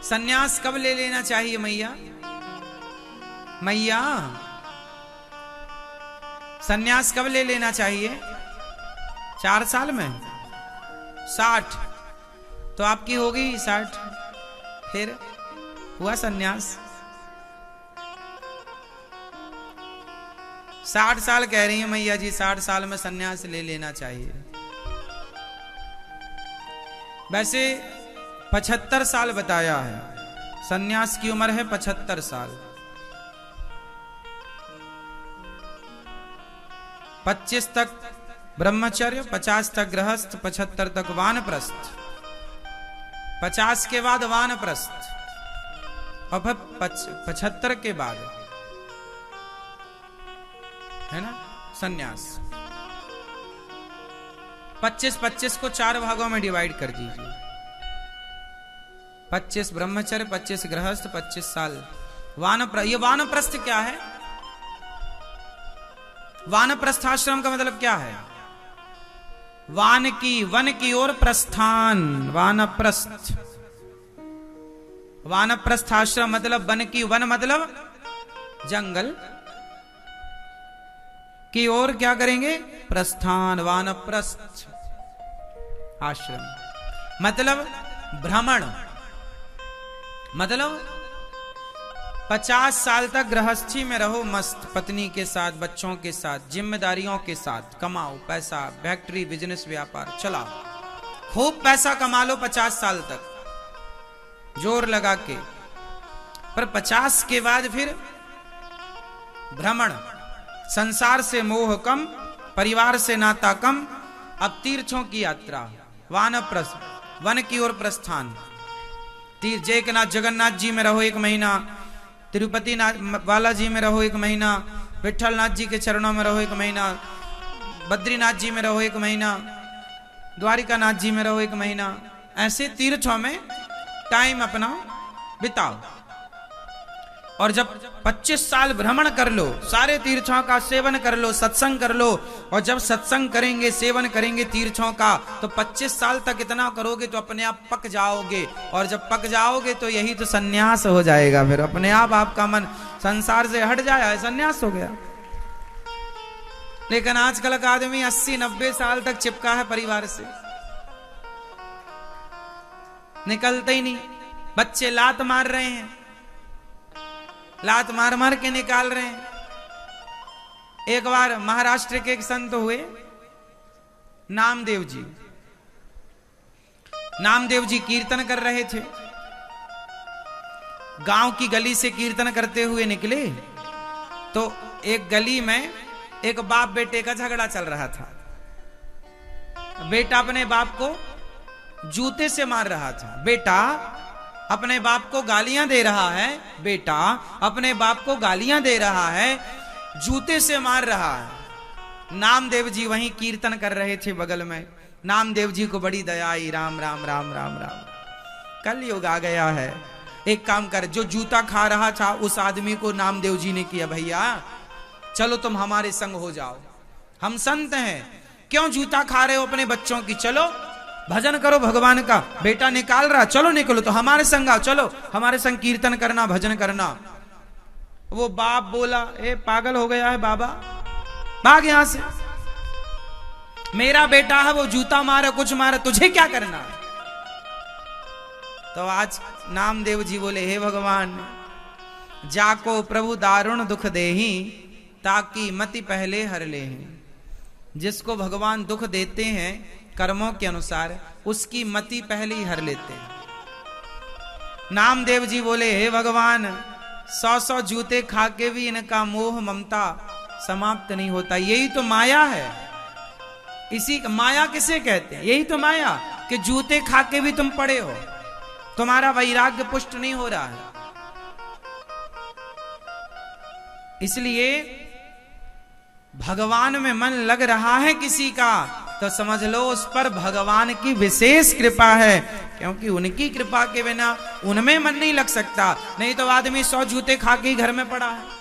सन्यास कब ले लेना चाहिए मैया? मैया सन्यास कब ले लेना चाहिए? 4 साल में? 60 तो आपकी होगी 60, फिर हुआ सन्यास। 60 साल कह रही है मैया जी, 60 साल में सन्यास ले लेना चाहिए। वैसे 75 साल बताया है, सन्यास की उम्र है 75 साल। 25 तक ब्रह्मचर्य, 50 तक गृहस्थ, 75 तक वानप्रस्थ, 50 के बाद वानप्रस्थ और फिर 75 के बाद है ना सन्यास। 25 को 4 भागों में डिवाइड कर दीजिए। 25 ब्रह्मचर्य, 25 गृहस्थ, 25 साल ये वानप्रस्थ क्या है? वानप्रस्थाश्रम का मतलब क्या है? वन की ओर प्रस्थान, वानप्रस्थ। वानप्रस्थाश्रम मतलब वन मतलब जंगल की ओर क्या करेंगे? प्रस्थान, वानप्रस्थ आश्रम मतलब भ्रमण। मतलब 50 साल तक गृहस्थी में रहो, मस्त पत्नी के साथ, बच्चों के साथ, जिम्मेदारियों के साथ, कमाओ पैसा, फैक्ट्री, बिजनेस, व्यापार चलाओ, खूब पैसा कमा लो 50 साल तक जोर लगा के। पर 50 के बाद फिर भ्रमण, संसार से मोह कम, परिवार से नाता कम, अब तीर्थों की यात्रा, वानप्रस्थ, वन की ओर प्रस्थान। तीर्थ एकनाथ जगन्नाथ जी में रहो 1 महीना, तिरुपति बालाजी में रहो 1 महीना, विठलनाथ जी के चरणों में रहो 1 महीना, बद्रीनाथ जी में रहो 1 महीना, द्वारिकानाथ जी में रहो 1 महीना। ऐसे तीर्थों में टाइम अपना बिताओ। और जब 25 साल भ्रमण कर लो, सारे तीर्थों का सेवन कर लो, सत्संग कर लो, और जब सत्संग करेंगे, सेवन करेंगे तीर्थों का, तो 25 साल तक इतना करोगे तो अपने आप पक जाओगे। और जब पक जाओगे तो यही तो सन्यास हो जाएगा। फिर अपने आप आपका मन संसार से हट जाए, सन्यास हो गया। लेकिन आजकल का आदमी 80-90 साल तक चिपका है परिवार से, निकलते ही नहीं। बच्चे लात मार रहे हैं, लात मार मार के निकाल रहे हैं। एक बार महाराष्ट्र के एक संत हुए, नामदेव जी। नामदेव जी कीर्तन कर रहे थे, गांव की गली से कीर्तन करते हुए निकले तो एक गली में एक बाप बेटे का झगड़ा चल रहा था। बेटा अपने बाप को जूते से मार रहा था। बेटा अपने बाप को गालियां दे रहा है, बेटा अपने बाप को गालियां दे रहा है, जूते से मार रहा है। नामदेव जी वहीं कीर्तन कर रहे थे बगल में। नामदेव जी को बड़ी दया आई, राम राम राम राम राम, कल युग आ गया है। एक काम कर, जो जूता खा रहा था उस आदमी को नामदेव जी ने किया, भैया चलो तुम हमारे संग हो जाओ, हम संत हैं, क्यों जूता खा रहे हो अपने बच्चों की, चलो भजन करो भगवान का। बेटा निकाल रहा, चलो निकलो तो हमारे संग आओ, चलो हमारे संग कीर्तन करना, भजन करना। वो बाप बोला, ए पागल हो गया है बाबा, भाग यहां से, मेरा बेटा है, वो जूता मारे कुछ मारे, तुझे क्या करना है। तो आज नामदेव जी बोले, हे भगवान, जाको प्रभु दारुण दुख देही, ताकि मति पहले हर ले। जिसको भगवान दुख देते हैं कर्मों के अनुसार, उसकी मति पहले ही हर लेते हैं। नामदेव जी बोले, हे भगवान, 100 जूते खा के भी इनका मोह ममता समाप्त नहीं होता। यही तो माया है। इसी माया किसे कहते हैं? यही तो माया कि जूते खा के भी तुम पड़े हो, तुम्हारा वैराग्य पुष्ट नहीं हो रहा है। इसलिए भगवान में मन लग रहा है किसी का, तो समझ लो उस पर भगवान की विशेष कृपा है, क्योंकि उनकी कृपा के बिना उनमें मन नहीं लग सकता। नहीं तो आदमी 100 जूते खा के ही घर में पड़ा है।